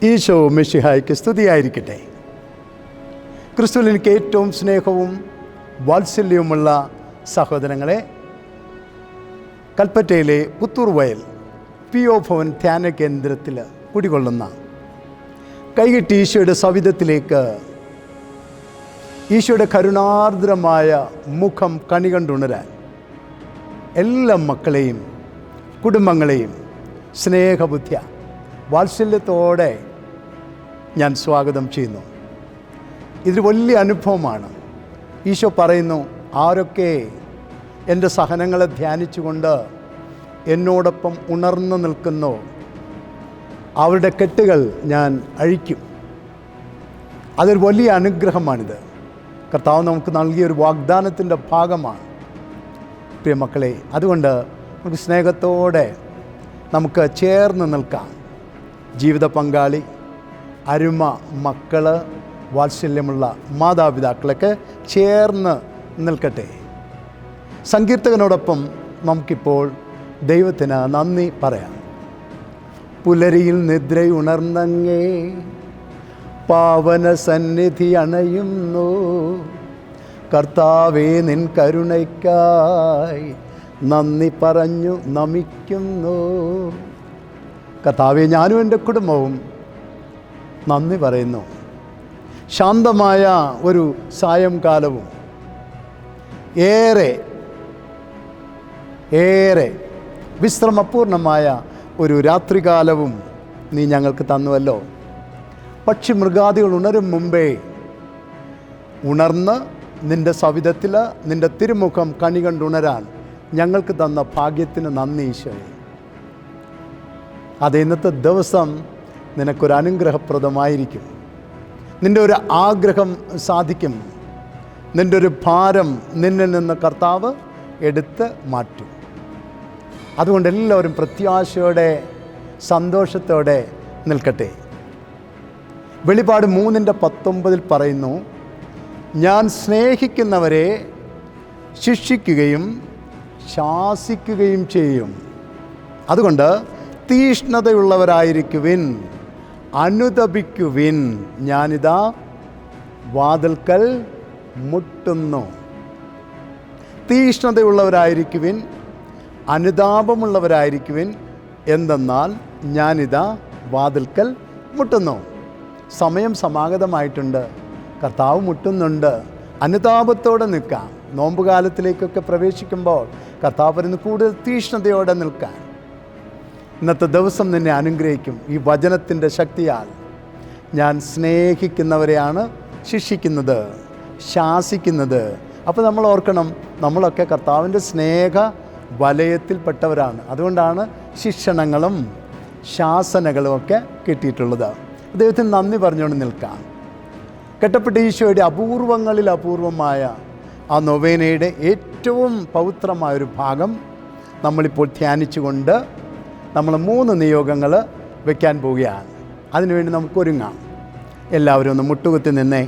ഈശോ മിശിഹായ്ക്ക് സ്തുതിയായിരിക്കട്ടെ. ക്രിസ്തുവിൽ എനിക്ക് ഏറ്റവും സ്നേഹവും വാത്സല്യവുമുള്ള സഹോദരങ്ങളെ, കൽപ്പറ്റയിലെ പുത്തൂർ വയൽ PO ഭവൻ ധ്യാന കേന്ദ്രത്തിൽ കുടികൊള്ളുന്ന കൈകെട്ടി ഈശോയുടെ സവിധത്തിലേക്ക് ഈശോയുടെ കരുണാർദ്രമായ മുഖം കണികണ്ടുണരാൻ എല്ലാ മക്കളെയും കുടുംബങ്ങളെയും സ്നേഹബുദ്ധ്യ വാത്സല്യത്തോടെ ഞാൻ സ്വാഗതം ചെയ്യുന്നു. ഇതൊരു വലിയ അനുഭവമാണ്. ഈശോ പറയുന്നു, ആരൊക്കെ എൻ്റെ സഹനങ്ങളെ ധ്യാനിച്ചുകൊണ്ട് എന്നോടൊപ്പം ഉണർന്നു നിൽക്കുന്നു, അവരുടെ കെട്ടുകൾ ഞാൻ അഴിക്കും. അതൊരു വലിയ അനുഗ്രഹമാണിത്. കർത്താവ് നമുക്ക് നൽകിയൊരു വാഗ്ദാനത്തിൻ്റെ ഭാഗമാണ് പ്രിയ മക്കളെ. അതുകൊണ്ട് നമുക്ക് സ്നേഹത്തോടെ നമുക്ക് ചേർന്ന് നിൽക്കാം. ജീവിത പങ്കാളി, അരുമ മക്കൾ, വാത്സല്യമുള്ള മാതാപിതാക്കളൊക്കെ ചേർന്ന് നിൽക്കട്ടെ. സങ്കീർത്തകനോടൊപ്പം നമുക്കിപ്പോൾ ദൈവത്തിന് നന്ദി പറയാം. പുലരിയിൽ നിദ്രയുണർന്നങ്ങേ പാവന സന്നിധി അണയുന്നു, കർത്താവേ നിൻ കരുണയ്ക്കായി നന്ദി പറഞ്ഞു നമിക്കുന്നു. കർത്താവേ, ഞാനും എൻ്റെ കുടുംബവും നന്ദി പറയുന്നു. ശാന്തമായ ഒരു സായംകാലവും ഏറെ വിശ്രമപൂർണമായ ഒരു രാത്രികാലവും നീ ഞങ്ങൾക്ക് തന്നുവല്ലോ. പക്ഷി മൃഗാദികൾ ഉണരും മുമ്പേ ഉണർന്ന് നിൻ്റെ സവിധത്തിൽ നിൻ്റെ തിരുമുഖം കണി കണ്ടുണരാൻ ഞങ്ങൾക്ക് തന്ന ഭാഗ്യത്തിന് നന്ദി ഈശോയെ. അത് ഇന്നത്തെ ദിവസം നിനക്കൊരു അനുഗ്രഹപ്രദമായിരിക്കും. നിൻ്റെ ഒരു ആഗ്രഹം സാധിക്കും. നിൻ്റെ ഒരു ഭാരം നിന്നിൽ നിന്ന് കർത്താവ് എടുത്ത് മാറ്റും. അതുകൊണ്ട് എല്ലാവരും പ്രത്യാശയോടെ സന്തോഷത്തോടെ നിൽക്കട്ടെ. വെളിപാട് 3:19 പറയുന്നു, ഞാൻ സ്നേഹിക്കുന്നവരെ ശിക്ഷിക്കുകയും ശാസിക്കുകയും ചെയ്യും. അതുകൊണ്ട് തീഷ്ണതയുള്ളവരായിരിക്കുവിൻ, അനുതപിക്കുവിൻ, ഞാനിതാ വാതിൽക്കൽ മുട്ടുന്നു. തീഷ്ണതയുള്ളവരായിരിക്കുവിൻ, അനുതാപമുള്ളവരായിരിക്കുവിൻ, എന്തെന്നാൽ ഞാനിതാ വാതിൽക്കൽ മുട്ടുന്നു. സമയം സമാഗതമായിട്ടുണ്ട്. കർത്താവ് മുട്ടുന്നുണ്ട്. അനുതാപത്തോടെ നിൽക്കാം. നോമ്പുകാലത്തിലേക്കൊക്കെ പ്രവേശിക്കുമ്പോൾ കർത്താവ് പറയുന്നു കൂടുതൽ തീഷ്ണതയോടെ നിൽക്കാൻ. ഇന്നത്തെ ദിവസം നിന്നെ അനുഗ്രഹിക്കും ഈ വചനത്തിൻ്റെ ശക്തിയാൽ. ഞാൻ സ്നേഹിക്കുന്നവരെയാണ് ശിക്ഷിക്കുന്നത്, ശാസിക്കുന്നത്. അപ്പോൾ നമ്മൾ ഓർക്കണം, നമ്മളൊക്കെ കർത്താവിൻ്റെ സ്നേഹ വലയത്തിൽപ്പെട്ടവരാണ്. അതുകൊണ്ടാണ് ശിക്ഷണങ്ങളും ശാസനകളും ഒക്കെ കിട്ടിയിട്ടുള്ളത്. ദൈവത്തിന് നന്ദി പറഞ്ഞുകൊണ്ട് നിൽക്കാം. കെട്ടപ്പെട്ട ഈശോയുടെ അപൂർവങ്ങളിൽ അപൂർവമായ ആ നൊവേനയുടെ ഏറ്റവും പവിത്രമായൊരു ഭാഗം നമ്മളിപ്പോൾ ധ്യാനിച്ചുകൊണ്ട് നമ്മൾ 3 നിയോഗങ്ങൾ വയ്ക്കാൻ പോവുകയാണ്. അതിനുവേണ്ടി നമുക്കൊരുങ്ങാം. എല്ലാവരും ഒന്ന് മുട്ടുകുത്തി നിന്നേ.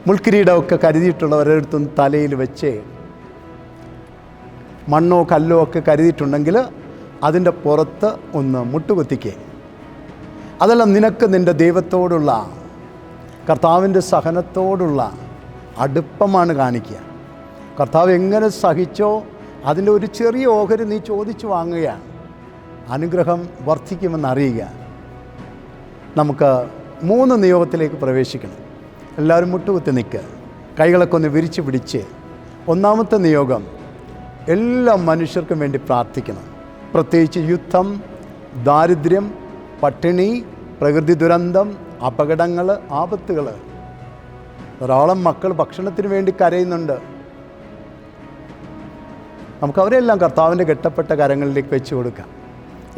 മുൾക്കിരീടമൊക്കെ കരുതിയിട്ടുള്ളവരടുത്തും തലയിൽ വെച്ച്, മണ്ണോ കല്ലോ ഒക്കെ കരുതിയിട്ടുണ്ടെങ്കിൽ അതിൻ്റെ പുറത്ത് ഒന്ന് മുട്ടുകുത്തിക്കേ. അതെല്ലാം നിനക്ക് നിൻ്റെ ദൈവത്തോടുള്ള, കർത്താവിൻ്റെ സഹനത്തോടുള്ള അടുപ്പമാണ് കാണിക്കുക. കർത്താവ് എങ്ങനെ സഹിച്ചോ അതിൻ്റെ ഒരു ചെറിയ ഓഹരി നീ ചോദിച്ചു വാങ്ങുകയാണ്. അനുഗ്രഹം വർദ്ധിക്കുമെന്നറിയുക. നമുക്ക് 3 നിയോഗത്തിലേക്ക് പ്രവേശിക്കണം. എല്ലാവരും മുട്ടുകുത്തി നിൽക്കുക. കൈകളൊക്കെ ഒന്ന് വിരിച്ചു പിടിച്ച്. ഒന്നാമത്തെ നിയോഗം, എല്ലാ മനുഷ്യർക്കും വേണ്ടി പ്രാർത്ഥിക്കണം. പ്രത്യേകിച്ച് യുദ്ധം, ദാരിദ്ര്യം, പട്ടിണി, പ്രകൃതി ദുരന്തം, അപകടങ്ങൾ, ആപത്തുകൾ. ധാരാളം മക്കൾ ഭക്ഷണത്തിന് വേണ്ടി കരയുന്നുണ്ട്. നമുക്കവരെല്ലാം കർത്താവിൻ്റെ കെട്ടപ്പെട്ട കരങ്ങളിലേക്ക് വെച്ച് കൊടുക്കാം.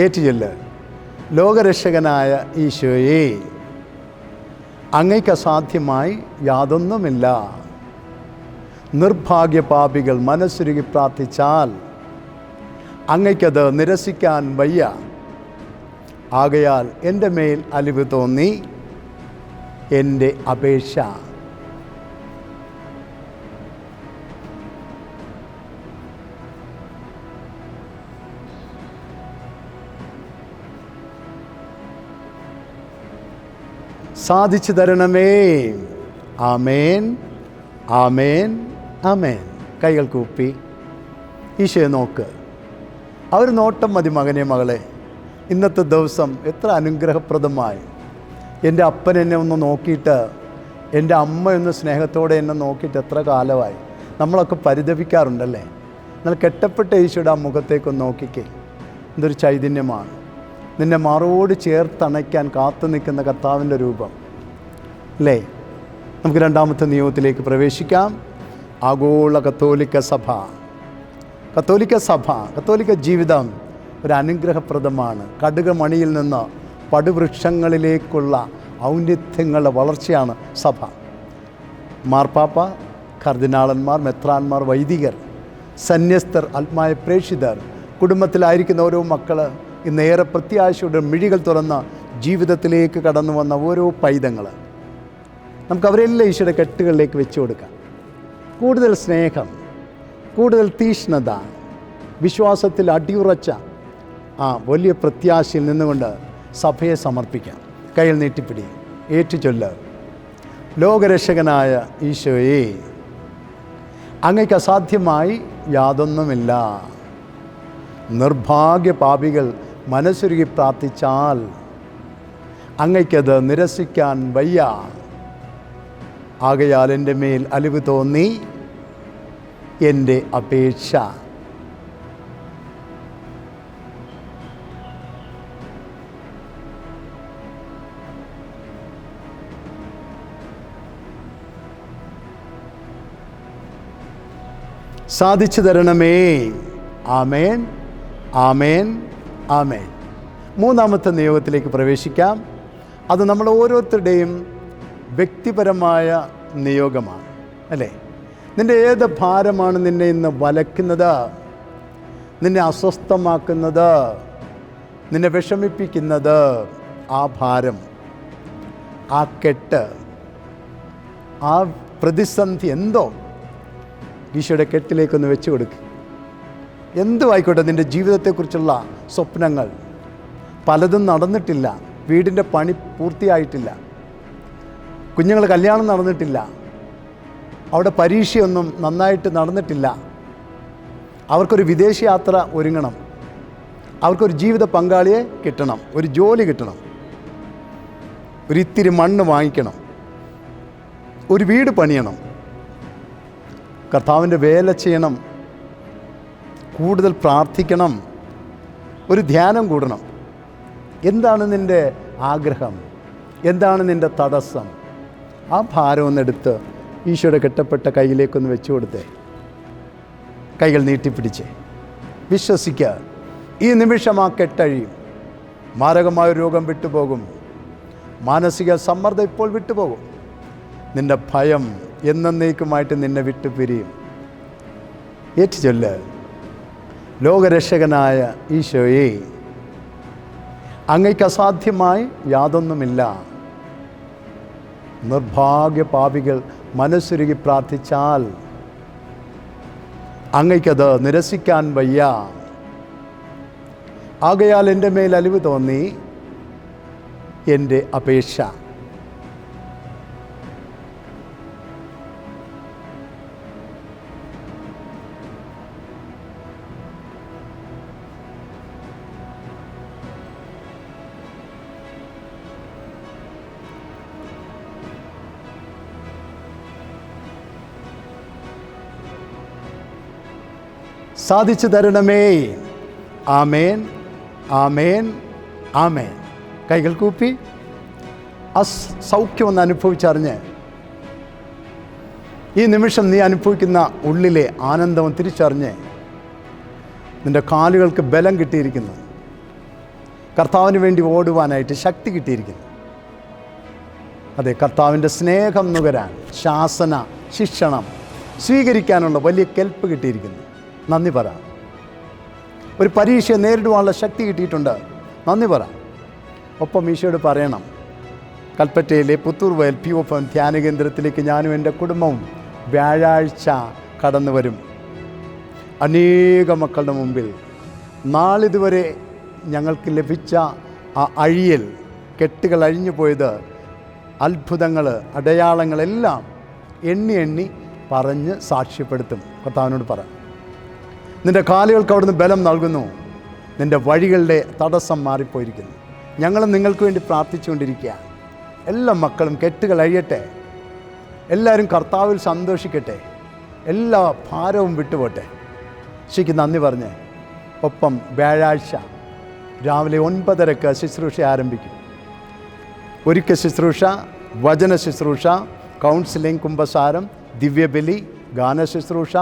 ഏറ്റുചൊല്ല്. ലോകരക്ഷകനായ ഈശോയെ, അങ്ങയ്ക്ക് അസാധ്യമായി യാതൊന്നുമില്ല. നിർഭാഗ്യ പാപികൾ മനസ്സുരുകി പ്രാർത്ഥിച്ചാൽ അങ്ങയ്ക്കത് നിരസിക്കാൻ വയ്യ. ആകയാൽ എൻ്റെ മേൽ അലിവ് തോന്നി എൻ്റെ അപേക്ഷ. സാധിച്ചു തരണമേ. ആമേൻ, ആമേൻ, ആമേൻ. കൈകൾ കൂപ്പി ഈശോയെ നോക്ക്. ആ ഒരു നോട്ടം മതി മകനെ, മകളെ. ഇന്നത്തെ ദിവസം എത്ര അനുഗ്രഹപ്രദമായി. എൻ്റെ അപ്പൻ എന്നെ ഒന്ന് നോക്കിയിട്ട്, എൻ്റെ അമ്മ ഒന്ന് സ്നേഹത്തോടെ എന്നെ നോക്കിയിട്ട് എത്ര കാലമായി. നമ്മളൊക്കെ പരിതപിക്കാറുണ്ടല്ലേ. എന്നാൽ കെട്ടപ്പെട്ട ഈശോയുടെ ആ മുഖത്തേക്കൊന്ന് നോക്കിക്കേ. എന്തൊരു ചൈതന്യമാണ്. നിന്നെ മാറോട് ചേർത്തണയ്ക്കാൻ കാത്തു നിൽക്കുന്ന കർത്താവിൻ്റെ രൂപം അല്ലേ. നമുക്ക് രണ്ടാമത്തെ നിയോഗത്തിലേക്ക് പ്രവേശിക്കാം. ആഗോള കത്തോലിക്ക സഭ. കത്തോലിക്ക ജീവിതം ഒരു അനുഗ്രഹപ്രദമാണ്. കടുകമണിയിൽ നിന്ന് പടുവൃക്ഷങ്ങളിലേക്കുള്ള ഔന്നത്യങ്ങളുടെ വളർച്ചയാണ് സഭ. മാർപ്പാപ്പ, കർദിനാളന്മാർ, മെത്രാന്മാർ, വൈദികർ, സന്യസ്തർ, ആത്മായ പ്രേക്ഷിതർ, കുടുംബത്തിലായിരിക്കുന്ന ഓരോ മക്കൾ, ഇന്നേറെ പ്രത്യാശയുടെ മിഴികൾ തുറന്ന ജീവിതത്തിലേക്ക് കടന്നു വന്ന ഓരോ പൈതങ്ങൾ, നമുക്കവരെല്ലാം ഈശോയുടെ കെട്ടുകളിലേക്ക് വെച്ചു കൊടുക്കാം. കൂടുതൽ സ്നേഹം, കൂടുതൽ തീഷ്ണത, വിശ്വാസത്തിൽ അടിയുറച്ച വലിയ പ്രത്യാശയിൽ നിന്നുകൊണ്ട് സഭയെ സമർപ്പിക്കാം. കയ്യിൽ നീട്ടിപ്പിടി, ഏറ്റുചൊല്ല്. ലോകരക്ഷകനായ ഈശോയെ, അങ്ങയ്ക്ക് അസാധ്യമായി യാതൊന്നുമില്ല. നിർഭാഗ്യ പാപികൾ മനസ്സുരുകി പ്രാർത്ഥിച്ചാൽ അങ്ങയ്ക്കത് നിരസിക്കാൻ വയ്യ. ആകയാൽ എൻ്റെ മേൽ അലിവ് തോന്നി എൻ്റെ അപേക്ഷ. സാധിച്ചു തരണമേ. ആമേൻ, ആമേൻ, ആമേൻ. മൂന്നാമത്തെ നിയോഗത്തിലേക്ക് പ്രവേശിക്കാം. അത് നമ്മൾ ഓരോരുത്തരുടെയും വ്യക്തിപരമായ നിയോഗമാണ് അല്ലേ. നിൻ്റെ ഏത് ഭാരമാണ് നിന്നെ ഇന്ന് വലയ്ക്കുന്നത്, നിന്നെ അസ്വസ്ഥമാക്കുന്നത്, നിന്നെ വിഷമിപ്പിക്കുന്നത്? ആ ഭാരം, ആ കെട്ട്, ആ പ്രതിസന്ധി എന്തോ ഈശോയുടെ കെട്ടിലേക്കൊന്ന് വെച്ച് കൊടുക്കുക. എന്തും ആയിക്കോട്ടെ. നിൻ്റെ ജീവിതത്തെക്കുറിച്ചുള്ള സ്വപ്നങ്ങൾ പലതും നടന്നിട്ടില്ല. വീടിൻ്റെ പണി പൂർത്തിയായിട്ടില്ല, കുഞ്ഞുങ്ങൾ കല്യാണം നടന്നിട്ടില്ല, അവിടെ പരീക്ഷയൊന്നും നന്നായിട്ട് നടന്നിട്ടില്ല, അവർക്കൊരു വിദേശ യാത്ര ഒരുങ്ങണം, അവർക്കൊരു ജീവിത പങ്കാളിയെ കിട്ടണം, ഒരു ജോലി കിട്ടണം, ഒരിത്തിരി മണ്ണ് വാങ്ങിക്കണം, ഒരു വീട് പണിയണം, കർത്താവിൻ്റെ വേല ചെയ്യണം, കൂടുതൽ പ്രാർത്ഥിക്കണം, ഒരു ധ്യാനം കൂടണം. എന്താണ് നിൻ്റെ ആഗ്രഹം? എന്താണ് നിൻ്റെ തടസ്സം? ആ ഭാരം ഒന്നെടുത്ത് ഈശോയുടെ കെട്ടപ്പെട്ട കയ്യിലേക്കൊന്ന് വെച്ചു കൊടുത്തേ. കൈകൾ നീട്ടിപ്പിടിച്ച് വിശ്വസിക്കുക. ഈ നിമിഷം ആ കെട്ടഴിയും. മാരകമായ രോഗം വിട്ടുപോകും. മാനസിക സമ്മർദ്ദം ഇപ്പോൾ വിട്ടുപോകും. നിൻ്റെ ഭയം എന്നേക്കുമായിട്ട് നിന്നെ വിട്ടുപിരിയും. ഏറ്റുചൊല്ല്. ലോകരക്ഷകനായ ഈശോയെ, അങ്ങയ്ക്ക് അസാധ്യമായി യാതൊന്നുമില്ല. നിർഭാഗ്യ പാപികൾ മനസ്സുരുകി പ്രാർത്ഥിച്ചാൽ അങ്ങയ്ക്കത് നിരസിക്കാൻ വയ്യ. ആകയാൽ എൻ്റെ മേൽ അലിവ് തോന്നി എൻ്റെ അപേക്ഷ. സാധിച്ചു തരണമേ. ആമേൻ, ആമേൻ, ആമേൻ. കൈകൾ കൂപ്പി ആ സൗഖ്യമൊന്ന് അനുഭവിച്ചറിഞ്ഞ് ഈ നിമിഷം നീ അനുഭവിക്കുന്ന ഉള്ളിലെ ആനന്ദം തിരിച്ചറിഞ്ഞ് നിൻ്റെ കാലുകൾക്ക് ബലം കിട്ടിയിരിക്കുന്നു. കർത്താവിന് വേണ്ടി ഓടുവാനായിട്ട് ശക്തി കിട്ടിയിരിക്കുന്നു. അതെ, കർത്താവിൻ്റെ സ്നേഹം നുകരാൻ, ശാസന, ശിക്ഷണം സ്വീകരിക്കാനുള്ള വലിയ കെൽപ്പ് കിട്ടിയിരിക്കുന്നു. നന്ദി പറ. ഒരു പരീക്ഷയെ നേരിടുവാനുള്ള ശക്തി കിട്ടിയിട്ടുണ്ട്. നന്ദി പറ. ഒപ്പം ഈശോയോട് പറയണം, കൽപ്പറ്റയിലെ പുത്തൂർ വയൽ POFM ധ്യാന കേന്ദ്രത്തിലേക്ക് ഞാനും എൻ്റെ കുടുംബവും വ്യാഴാഴ്ച കടന്നു വരും. അനേക മക്കളുടെ മുമ്പിൽ നാളിതുവരെ ഞങ്ങൾക്ക് ലഭിച്ച ആ അഴിയൽ, കെട്ടുകൾ അഴിഞ്ഞു പോയത് അത്ഭുതങ്ങൾ, അടയാളങ്ങളെല്ലാം എണ്ണി എണ്ണി പറഞ്ഞ് സാക്ഷ്യപ്പെടുത്തും. കർത്താവിനോട് പറ, നിൻ്റെ കാലുകൾക്ക് അവിടുന്ന് ബലം നൽകുന്നു. നിൻ്റെ വഴികളുടെ തടസ്സം മാറിപ്പോയിരിക്കുന്നു. ഞങ്ങൾ നിങ്ങൾക്ക് വേണ്ടി പ്രാർത്ഥിച്ചുകൊണ്ടിരിക്കുക. എല്ലാ മക്കളും കെട്ടുകൾ അഴിയട്ടെ. എല്ലാവരും കർത്താവിൽ സന്തോഷിക്കട്ടെ. എല്ലാ ഭാരവും വിട്ടുപോട്ടെ. ശരിക്കും നന്ദി പറഞ്ഞ് ഒപ്പം വ്യാഴാഴ്ച രാവിലെ 9:30 ശുശ്രൂഷ ആരംഭിക്കും. ഒരിക്കൽ ശുശ്രൂഷ, വചന ശുശ്രൂഷ, കൗൺസിലിംഗ്, കുമ്പസാരം, ദിവ്യബലി, ഗാന ശുശ്രൂഷ,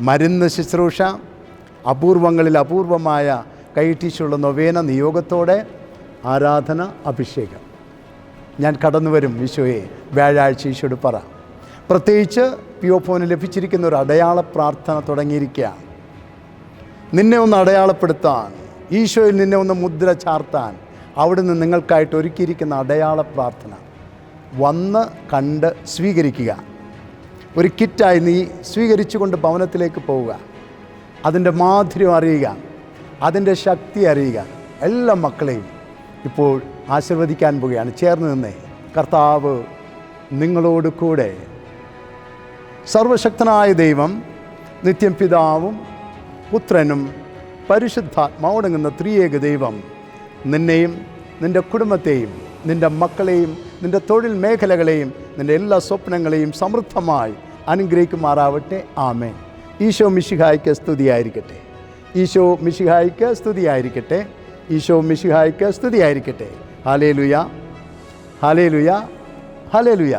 മരുന്ന് ശുശ്രൂഷ, അപൂർവങ്ങളിൽ അപൂർവമായ കൈട്ടീശുള്ള നൊവേന നിയോഗത്തോടെ ആരാധന, അഭിഷേകം. ഞാൻ കടന്നു വരും ഈശോയെ. വ്യാഴാഴ്ച ഈശോയോട് പറ. പ്രത്യേകിച്ച് പിയോഫോന് ലഭിച്ചിരിക്കുന്ന ഒരു അടയാള പ്രാർത്ഥന തുടങ്ങിയിരിക്കുകയാണ്. നിന്നെ ഒന്ന് അടയാളപ്പെടുത്താൻ, ഈശോയിൽ നിന്നെ ഒന്ന് മുദ്ര ചാർത്താൻ അവിടുന്ന് നിങ്ങൾക്കായിട്ട് ഒരുക്കിയിരിക്കുന്ന അടയാള പ്രാർത്ഥന വന്ന് കണ്ട് സ്വീകരിക്കുക. ഒരു കിറ്റായി നീ സ്വീകരിച്ചുകൊണ്ട് ഭവനത്തിലേക്ക് പോവുക. അതിൻ്റെ മാധുര്യം അറിയുക, അതിൻ്റെ ശക്തി അറിയുക. എല്ലാ മക്കളെയും ഇപ്പോൾ ആശീർവദിക്കാൻ പോവുകയാണ്. ചേർന്ന് നിന്നേ. കർത്താവ് നിങ്ങളോട് കൂടെ. സർവശക്തനായ ദൈവം, നിത്യം പിതാവും പുത്രനും പരിശുദ്ധാത്മാവടങ്ങുന്ന ത്രിയേക ദൈവം നിന്നെയും നിൻ്റെ കുടുംബത്തെയും നിൻ്റെ മക്കളെയും നിൻ്റെ തൊഴിൽ മേഖലകളെയും നിൻ്റെ എല്ലാ സ്വപ്നങ്ങളെയും സമൃദ്ധമായി അനുഗ്രഹിക്കുമാറാവട്ടെ. ആമേൻ. ഈശോ മിശിഹായ്ക്ക് സ്തുതിയായിരിക്കട്ടെ. ഈശോ മിശിഹായ്ക്ക് സ്തുതിയായിരിക്കട്ടെ. ഈശോ മിശിഹായ്ക്ക് സ്തുതിയായിരിക്കട്ടെ. Hallelujah, hallelujah, hallelujah.